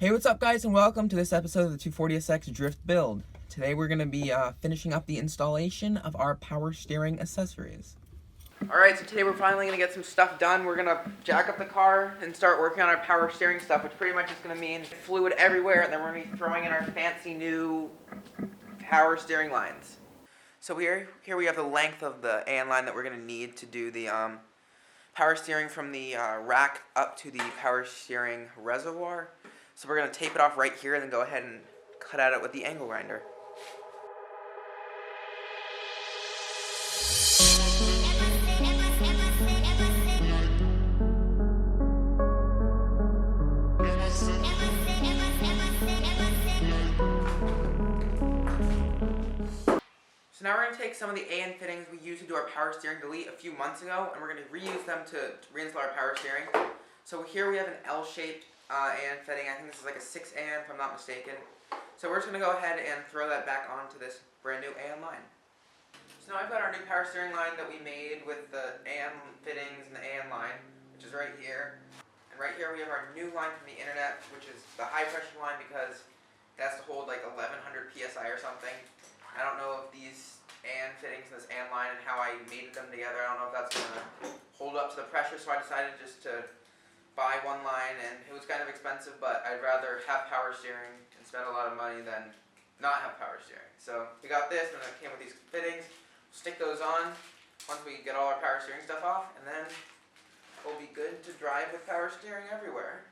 Hey, what's up guys, and welcome to this episode of the 240SX Drift build. Today we're going to be finishing up the installation of our power steering accessories. Alright, so today we're finally going to get some stuff done. We're going to jack up the car and start working on our power steering stuff, which pretty much is going to mean fluid everywhere, and then we're going to be throwing in our fancy new power steering lines. So here we have the length of the AN line that we're going to need to do the power steering from the rack up to the power steering reservoir. So we're going to tape it off right here and then go ahead and cut at it with the angle grinder. So now we're going to take some of the AN fittings we used to do our power steering delete a few months ago, and we're going to reuse them to reinstall our power steering. So here we have an L-shaped AN fitting. I think this is like a 6 AN if I'm not mistaken. So we're just going to go ahead and throw that back onto this brand new AN line. So now I've got our new power steering line that we made with the AN fittings and the AN line, which is right here. And right here we have our new line from the internet, which is the high pressure line because it has to hold like 1100 PSI or something. I don't know if these AN fittings and this AN line and how I mated them together, I don't know if that's going to hold up to the pressure, so I decided just to buy one line, and it was kind of expensive, but I'd rather have power steering and spend a lot of money than not have power steering. So we got this, and it came with these fittings. Stick those on once we get all our power steering stuff off, and then we'll be good to drive with power steering everywhere.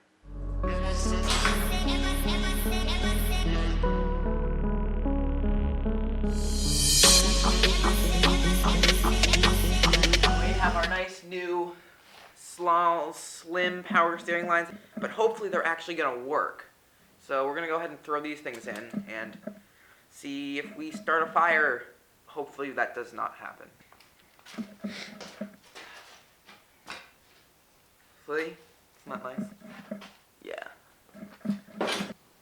Our nice new slim power steering lines, but hopefully they're actually going to work. So we're going to go ahead and throw these things in and see if we start a fire. Hopefully that does not happen. Hopefully it's not nice. Yeah.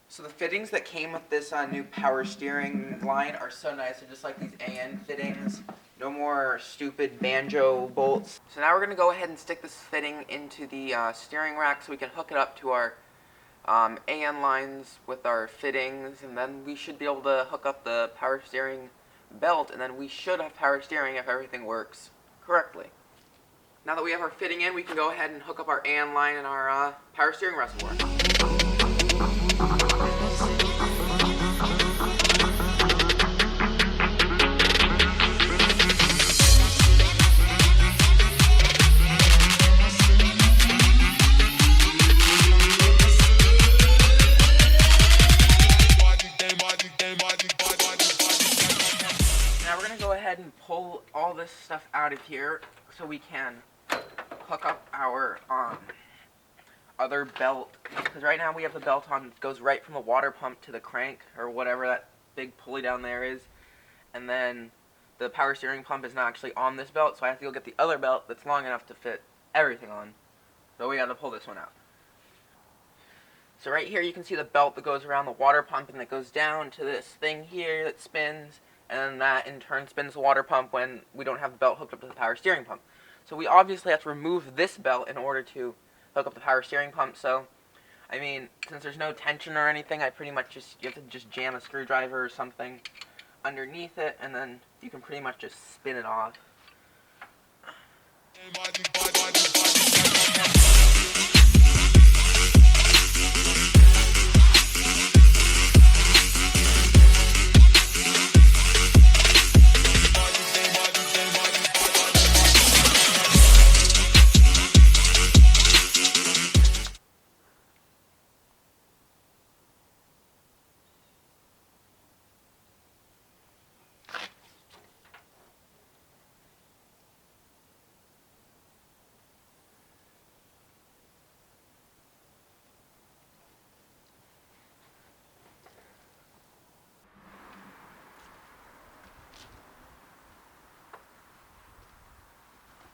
So the fittings that came with this new power steering line are so nice. They're just like these AN fittings. No more stupid banjo bolts. So now we're going to go ahead and stick this fitting into the steering rack so we can hook it up to our AN lines with our fittings, and then we should be able to hook up the power steering belt, and then we should have power steering if everything works correctly. Now that we have our fitting in, we can go ahead and hook up our AN line and our power steering reservoir. And pull all this stuff out of here so we can hook up our other belt, because right now we have the belt on, it goes right from the water pump to the crank or whatever that big pulley down there is, and then the power steering pump is not actually on this belt, so I have to go get the other belt that's long enough to fit everything on. So we got to pull this one out. So right here you can see the belt that goes around the water pump and that goes down to this thing here that spins, and then that in turn spins the water pump when we don't have the belt hooked up to the power steering pump. So we obviously have to remove this belt in order to hook up the power steering pump. So, I mean, since there's no tension or anything, I pretty much you have to just jam a screwdriver or something underneath it, and then you can pretty much just spin it off.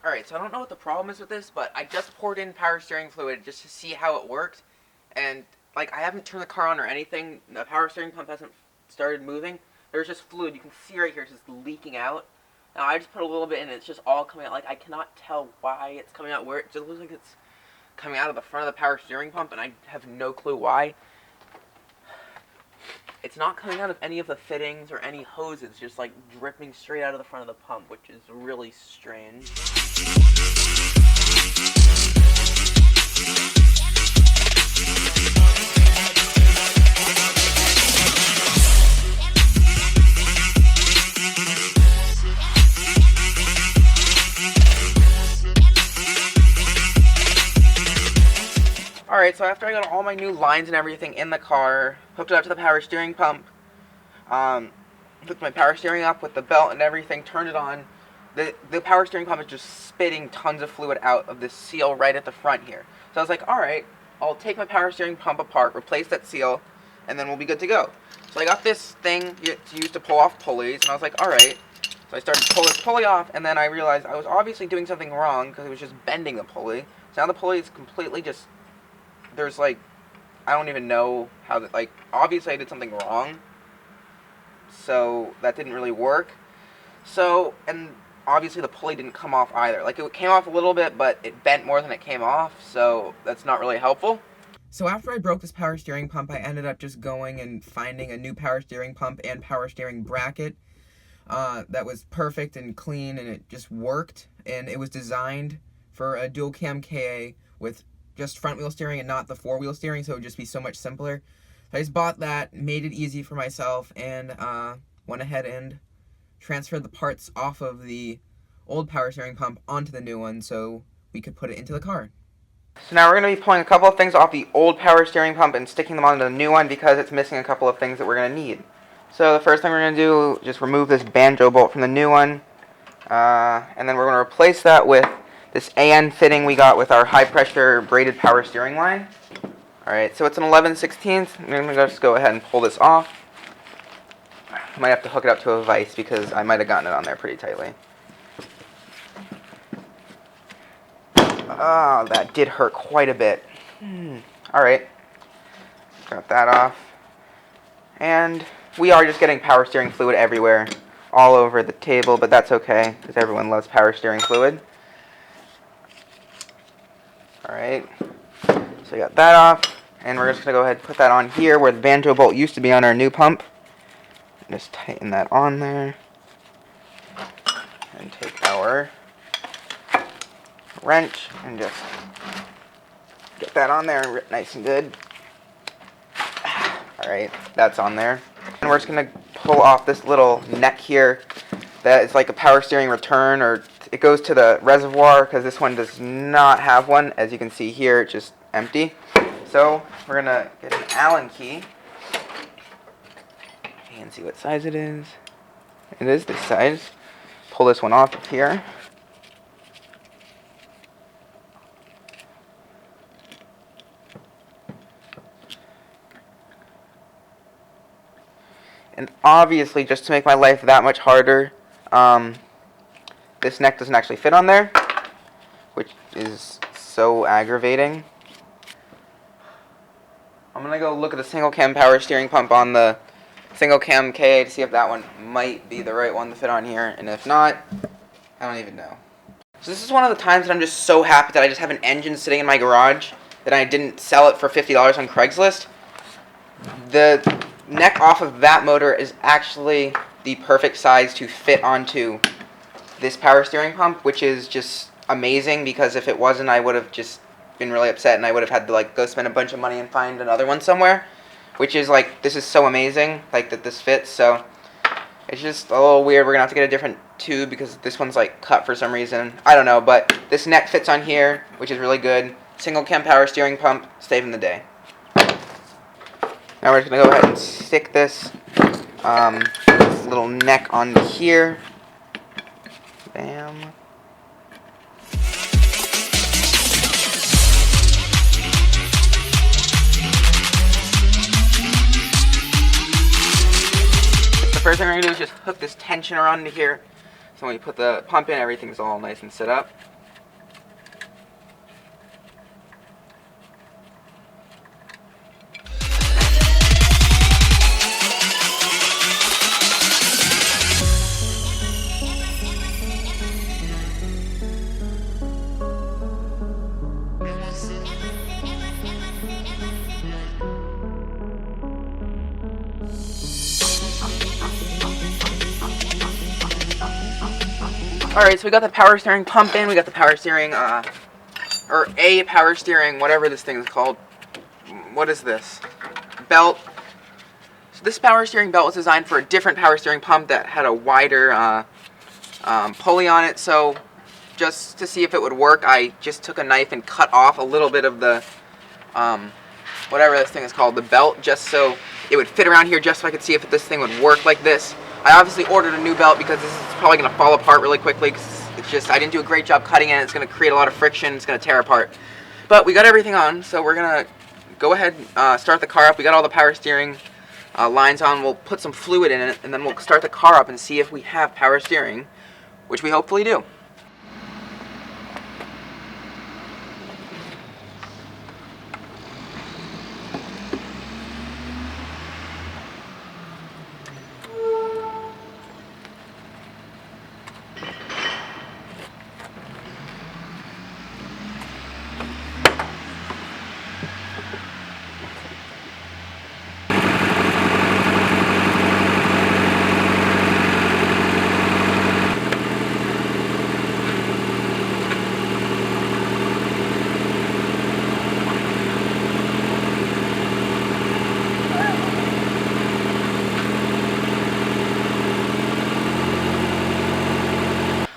Alright, so I don't know what the problem is with this, but I just poured in power steering fluid just to see how it works, and like I haven't turned the car on or anything, the power steering pump hasn't started moving. There's just fluid, you can see right here, it's just leaking out. Now I just put a little bit in, it's just all coming out. Like I cannot tell why it's coming out, where it just looks like it's coming out of the front of the power steering pump, and I have no clue why. it's not coming out of any of the fittings or any hoses, just like dripping straight out of the front of the pump, which is really strange. Alright, so after I got all my new lines and everything in the car, hooked it up to the power steering pump, hooked my power steering up with the belt and everything, turned it on, the power steering pump is just spitting tons of fluid out of this seal right at the front here. So I was like, alright, I'll take my power steering pump apart, replace that seal, and then we'll be good to go. So I got this thing to use to pull off pulleys, and I was like, alright. So I started to pull this pulley off, and then I realized I was obviously doing something wrong because it was just bending the pulley. So now the pulley is completely just... There's like, I don't even know how that, like, obviously I did something wrong, so that didn't really work. So, and obviously the pulley didn't come off either. Like, it came off a little bit, but it bent more than it came off, so that's not really helpful. So after I broke this power steering pump, I ended up just going and finding a new power steering pump and power steering bracket that was perfect and clean, and it just worked, and it was designed for a dual cam KA with just front wheel steering and not the four wheel steering, so it would just be so much simpler. So I just bought that, made it easy for myself, and went ahead and transferred the parts off of the old power steering pump onto the new one so we could put it into the car. So now we're going to be pulling a couple of things off the old power steering pump and sticking them onto the new one because it's missing a couple of things that we're going to need. So the first thing we're going to do is just remove this banjo bolt from the new one, and then we're going to replace that with this AN fitting we got with our high pressure braided power steering line. Alright, so it's an 11/16. I'm going to just go ahead and pull this off. I might have to hook it up to a vise because I might have gotten it on there pretty tightly. Oh, that did hurt quite a bit. Alright, got that off. And we are just getting power steering fluid everywhere, all over the table, but that's okay because everyone loves power steering fluid. Alright, so we got that off, and we're just going to go ahead and put that on here where the banjo bolt used to be on our new pump. Just tighten that on there, and take our wrench and just get that on there nice and good. Alright, that's on there. And we're just going to pull off this little neck here that is like a power steering return, or it goes to the reservoir because this one does not have one. As you can see here, it's just empty. So we're going to get an Allen key and see what size it is. It is this size. Pull this one off of here. And obviously, just to make my life that much harder, this neck doesn't actually fit on there, which is so aggravating. I'm going to go look at the single cam power steering pump on the single cam KA to see if that one might be the right one to fit on here, and if not, I don't even know. So this is one of the times that I'm just so happy that I just have an engine sitting in my garage that I didn't sell it for $50 on Craigslist. The neck off of that motor is actually the perfect size to fit onto this power steering pump, which is just amazing because if it wasn't, I would have just been really upset and I would have had to like go spend a bunch of money and find another one somewhere, which is like, this is so amazing like that this fits. So it's just a little weird. We're gonna have to get a different tube because this one's like cut for some reason. I don't know, but this neck fits on here, which is really good. Single cam power steering pump, saving the day. Now we're just going to go ahead and stick this little neck onto here. Bam. The first thing we're going to do is just hook this tensioner onto here. So when you put the pump in, everything's all nice and set up. Alright, so we got the power steering pump in, we got the power steering, or a power steering, whatever this thing is called. What is this? Belt. So this power steering belt was designed for a different power steering pump that had a wider pulley on it, so just to see if it would work, I just took a knife and cut off a little bit of the, whatever this thing is called, the belt, just so it would fit around here, just so I could see if this thing would work like this. I obviously ordered a new belt because this is probably going to fall apart really quickly, because it's just, I didn't do a great job cutting it, it's going to create a lot of friction, it's going to tear apart. But we got everything on, so we're going to go ahead and start the car up. We got all the power steering lines on, we'll put some fluid in it, and then we'll start the car up and see if we have power steering, which we hopefully do.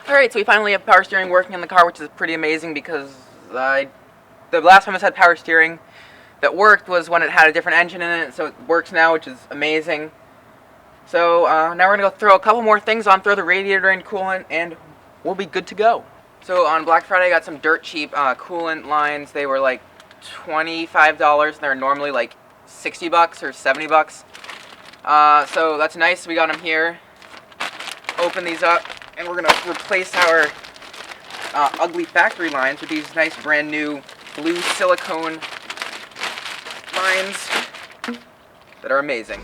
Alright, so we finally have power steering working in the car, which is pretty amazing because the last time it's had power steering that worked was when it had a different engine in it, so it works now, which is amazing. So now we're going to go throw a couple more things on, throw the radiator in coolant, and we'll be good to go. So on Black Friday I got some dirt cheap coolant lines. They were like $25, and they're normally like 60 bucks or 70 bucks. So that's nice, we got them here. Open these up. And we're going to replace our ugly factory lines with these nice brand new blue silicone lines that are amazing.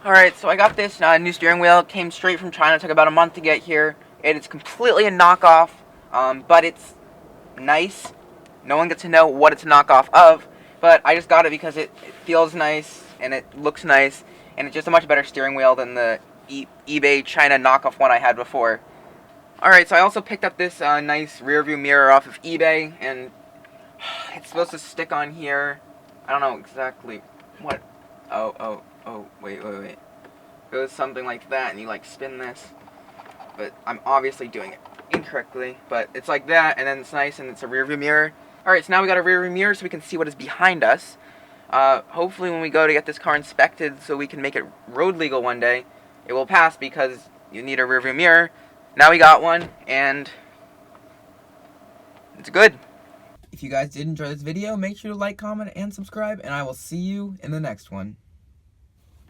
Alright, so I got this new steering wheel. It came straight from China. It took about a month to get here. It's completely a knockoff, but it's nice. No one gets to know what it's a knockoff of, but I just got it because it feels nice, and it looks nice, and it's just a much better steering wheel than the eBay China knockoff one I had before. Alright, so I also picked up this nice rear view mirror off of eBay, and it's supposed to stick on here. I don't know exactly what. Oh, wait. It goes something like that, and you like spin this. But I'm obviously doing it incorrectly. But it's like that, and then it's nice, and it's a rear view mirror. Alright, so now we got a rear view mirror so we can see what is behind us. Hopefully when we go to get this car inspected so we can make it road legal one day, it will pass because you need a rear view mirror. Now we got one, and it's good. If you guys did enjoy this video, make sure to like, comment, and subscribe, and I will see you in the next one.